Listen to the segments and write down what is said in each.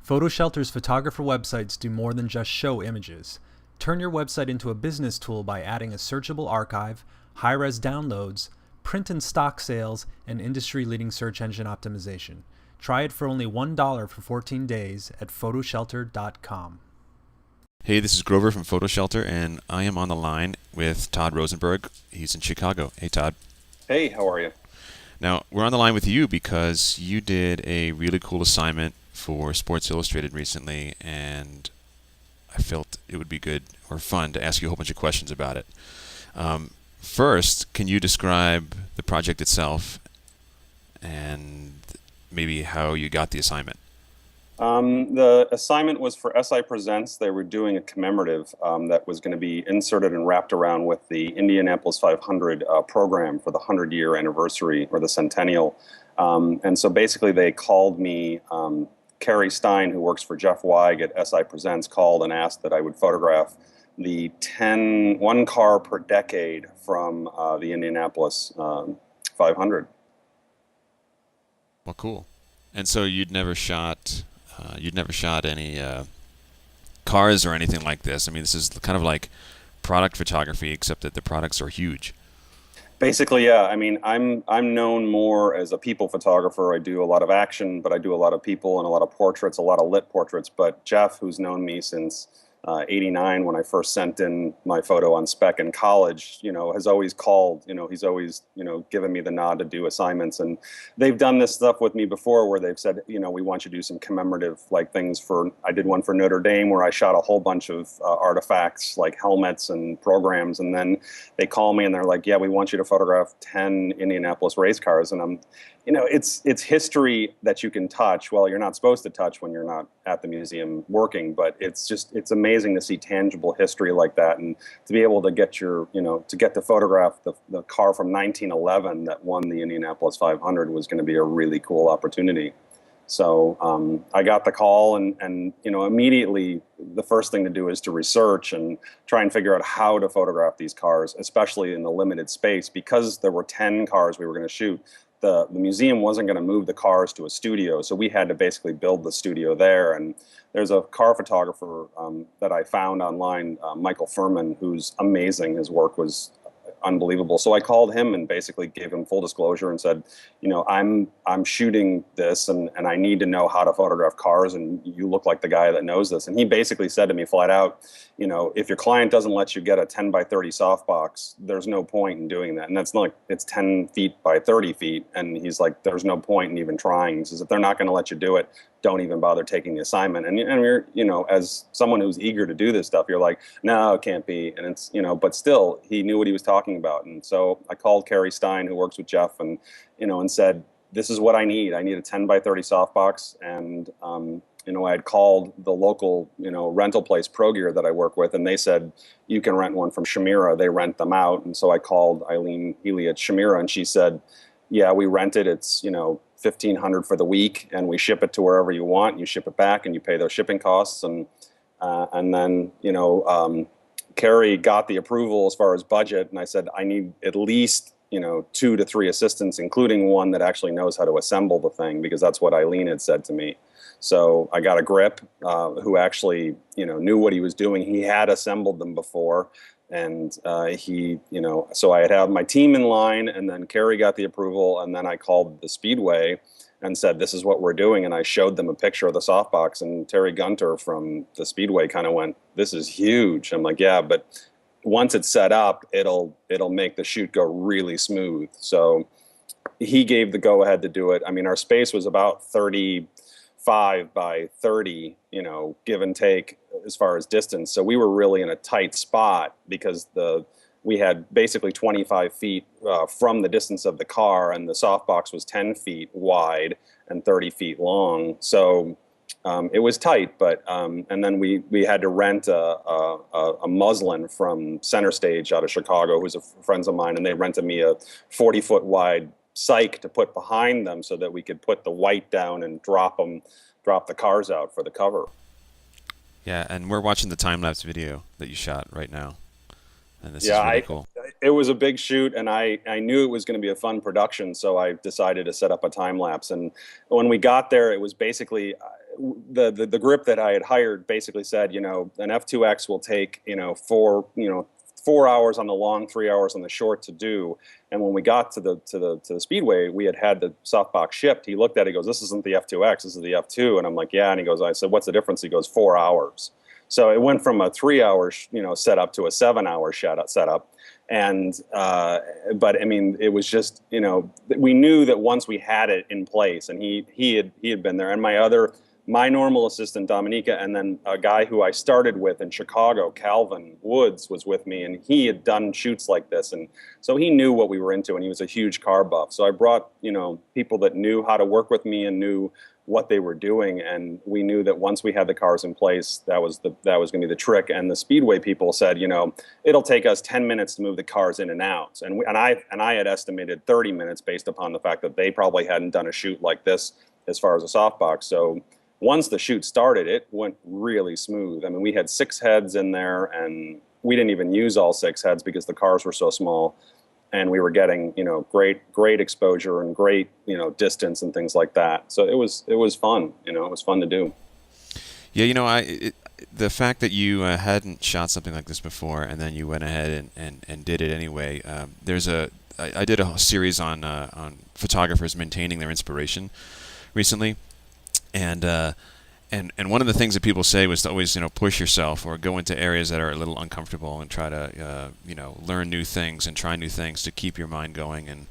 PhotoShelter's photographer websites do more than just show images. Turn your website into a business tool by adding a searchable archive, high-res downloads, print and stock sales, and industry-leading search engine optimization. Try it for only $1 for 14 days at photoshelter.com. Hey, this is Grover from PhotoShelter, and I am on the line with Todd Rosenberg. He's in Chicago. Hey, Todd. Hey, how are you? Now, we're on the line with you because you did a really cool assignment for Sports Illustrated recently, and I felt it would be good or fun to ask you a whole bunch of questions about it. First, can you describe the project itself and maybe how you got the assignment? The assignment was for SI Presents. They were doing a commemorative that was going to be inserted and wrapped around with the Indianapolis 500 program for the 100-year anniversary or the centennial. And so basically they called me, Carrie Stein, who works for Jeff Weig at SI Presents, called and asked that I would photograph the one car per decade from the Indianapolis 500. Well, cool. And so you'd never shot any cars or anything like this. I mean, this is kind of like product photography, except that the products are huge. Basically, yeah. I mean, I'm known more as a people photographer. I do a lot of action, but I do a lot of people and a lot of portraits, a lot of lit portraits. But Jeff, who's known me since '89, when I first sent in my photo on spec in college, has always called. He's always, given me the nod to do assignments. And they've done this stuff with me before, where they've said, we want you to do some commemorative things I did one for Notre Dame where I shot a whole bunch of artifacts like helmets and programs. And then they call me and they're like, yeah, we want you to photograph 10 Indianapolis race cars. And I'm, it's history that you can touch. Well, you're not supposed to touch when you're not at the museum working, but it's amazing to see tangible history like that, and to be able to get to photograph the car from 1911 that won the Indianapolis 500 was going to be a really cool opportunity. So I got the call, and immediately the first thing to do is to research and try and figure out how to photograph these cars, especially in the limited space, because there were 10 cars we were going to shoot. The museum wasn't going to move the cars to a studio, so we had to basically build the studio there. And there's a car photographer that I found online, Michael Furman, who's amazing. His work was unbelievable. So I called him and basically gave him full disclosure and said, I'm shooting this and I need to know how to photograph cars, and you look like the guy that knows this. And he basically said to me flat out, if your client doesn't let you get a 10 by 30 softbox, there's no point in doing that. And that's not like it's 10 feet by 30 feet. And he's like, there's no point in even trying. He says, if they're not going to let you do it, don't even bother taking the assignment. And you're, as someone who's eager to do this stuff, you're like, no, it can't be. And it's, but still, he knew what he was talking about. And so I called Carrie Stein, who works with Jeff, and, and said, this is what I need. I need a 10 by 30 softbox. And, I had called the local, rental place, Pro Gear, that I work with, and they said, you can rent one from Shamira. They rent them out. And so I called Eileen Healy at Shamira, and she said, yeah, we rent it. It's, $1,500 for the week, and we ship it to wherever you want. You ship it back, and you pay those shipping costs. And then, Carrie got the approval as far as budget, and I said, I need at least 2 to 3 assistants, including one that actually knows how to assemble the thing, because that's what Eileen had said to me. So I got a grip who actually, knew what he was doing. He had assembled them before. And so I had my team in line, and then Carrie got the approval, and then I called the Speedway and said, this is what we're doing. And I showed them a picture of the softbox, and Terry Gunter from the Speedway kind of went, this is huge. I'm like, yeah, but once it's set up, it'll make the shoot go really smooth. So he gave the go ahead to do it. I mean, our space was about 35 by 30, give and take as far as distance. So we were really in a tight spot because we had basically 25 feet from the distance of the car, and the softbox was 10 feet wide and 30 feet long. So it was tight, but and then we had to rent a muslin from Center Stage out of Chicago, who's friends of mine, and they rented me a 40-foot wide cyc to put behind them so that we could put the white down and drop the cars out for the cover. Yeah, and we're watching the time-lapse video that you shot right now. And this is really cool. It was a big shoot, and I knew it was going to be a fun production, so I decided to set up a time-lapse. And when we got there, it was basically the grip that I had hired basically said, an F2X will take, 4 hours on the long, 3 hours on the short to do. And when we got to the speedway, we had the softbox shipped. He looked at it, he goes, "This isn't the F2X, this is the F2." And I'm like, "Yeah." And he goes, I said, "What's the difference?" He goes, 4 hours. So it went from a 3 hour, setup to a 7 hour setup. And, but I mean, it was just, we knew that once we had it in place, and he had been there, and my normal assistant, Dominica, and then a guy who I started with in Chicago, Calvin Woods, was with me, and he had done shoots like this. And so he knew what we were into, and he was a huge car buff. So I brought, people that knew how to work with me and knew what they were doing. And we knew that once we had the cars in place, that was going to be the trick. And the Speedway people said, it'll take us 10 minutes to move the cars in and out. And I had estimated 30 minutes based upon the fact that they probably hadn't done a shoot like this as far as a softbox. So once the shoot started, it went really smooth. I mean, we had 6 heads in there, and we didn't even use all 6 heads because the cars were so small, and we were getting, great exposure and great, distance and things like that. So it was fun. It was fun to do. Yeah, the fact that you hadn't shot something like this before, and then you went ahead and did it anyway. I did a series on photographers maintaining their inspiration recently. And one of the things that people say was to always, push yourself or go into areas that are a little uncomfortable and try to, learn new things and try new things to keep your mind going and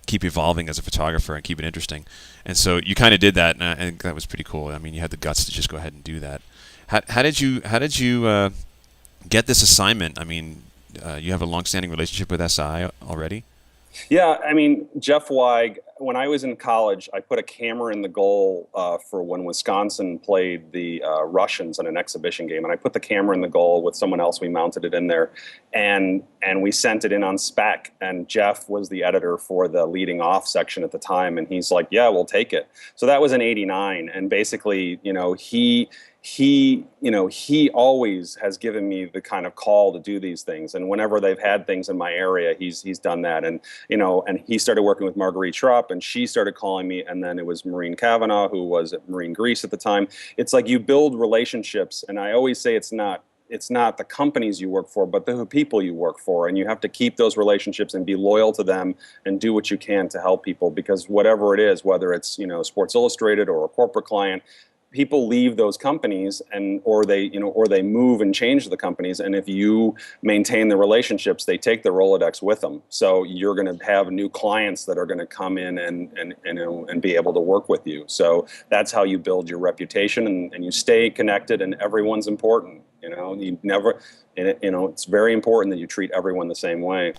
keep evolving as a photographer and keep it interesting. And so you kind of did that, and I think that was pretty cool. I mean, you had the guts to just go ahead and do that. How did you get this assignment? I mean, you have a long-standing relationship with SI already? Yeah, I mean, Jeff Weig, when I was in college, I put a camera in the goal for when Wisconsin played the Russians in an exhibition game. And I put the camera in the goal with someone else. We mounted it in there, and we sent it in on spec. And Jeff was the editor for the leading off section at the time. And he's like, "Yeah, we'll take it." So that was in '89. And basically, he always has given me the kind of call to do these things. And whenever they've had things in my area, he's done that. And, and he started working with Marguerite Schrupp, and she started calling me. And then it was Maureen Cavanaugh, who was at Marine Greece at the time. It's like you build relationships. And I always say it's not the companies you work for, but the people you work for. And you have to keep those relationships and be loyal to them and do what you can to help people, because whatever it is, whether it's, Sports Illustrated or a corporate client, people leave those companies or they move and change the companies. And if you maintain the relationships, they take the Rolodex with them. So you're going to have new clients that are going to come in and be able to work with you. So that's how you build your reputation, and you stay connected, and everyone's important. It's very important that you treat everyone the same way.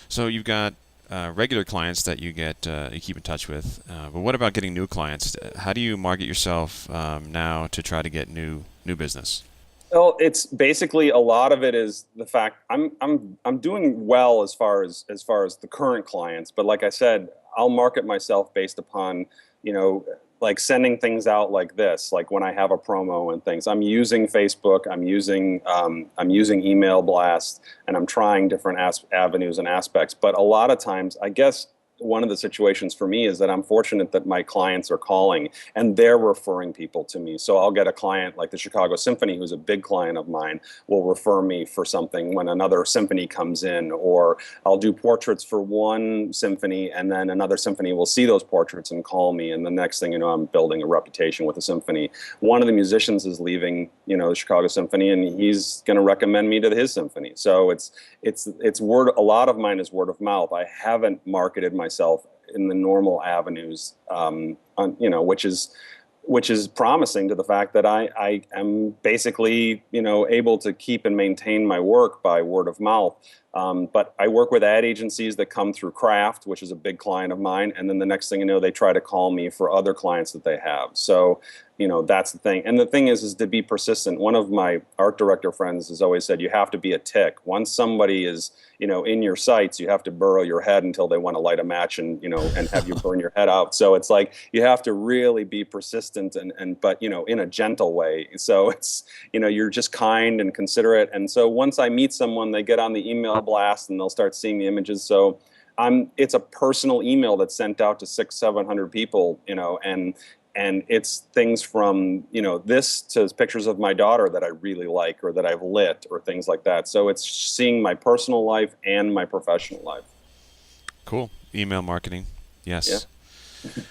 So you've got regular clients that you keep in touch with, but what about getting new clients? How do you market yourself now to try to get new business? Well, it's basically, a lot of it is the fact I'm doing well as far as the current clients, but like I said, I'll market myself based upon like sending things out like this, like when I have a promo and things. I'm using Facebook, I'm using email blasts, and I'm trying different avenues and aspects. But a lot of times, I guess one of the situations for me is that I'm fortunate that my clients are calling and they're referring people to me. So I'll get a client like the Chicago Symphony, who's a big client of mine, will refer me for something when another symphony comes in, or I'll do portraits for one symphony and then another symphony will see those portraits and call me. And the next thing you know, I'm building a reputation with a symphony. One of the musicians is leaving, the Chicago Symphony, and he's going to recommend me to his symphony. So it's word. A lot of mine is word of mouth. I haven't marketed myself in the normal avenues, which is promising to the fact that I am basically, able to keep and maintain my work by word of mouth. But I work with ad agencies that come through Kraft, which is a big client of mine. And then the next thing you know, they try to call me for other clients that they have. So, that's the thing. And the thing is to be persistent. One of my art director friends has always said, you have to be a tick. Once somebody is, in your sights, you have to burrow your head until they want to light a match and have you burn your head out. So it's like, you have to really be persistent but, in a gentle way. So it's, you're just kind and considerate. And so once I meet someone, they get on the email blast and they'll start seeing the images. So it's a personal email that's sent out to 600-700 people, and And it's things from, this to pictures of my daughter that I really like or that I've lit or things like that. So it's seeing my personal life and my professional life. Cool. Email marketing. Yes. Yeah.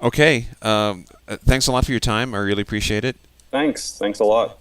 Okay. Thanks a lot for your time. I really appreciate it. Thanks a lot.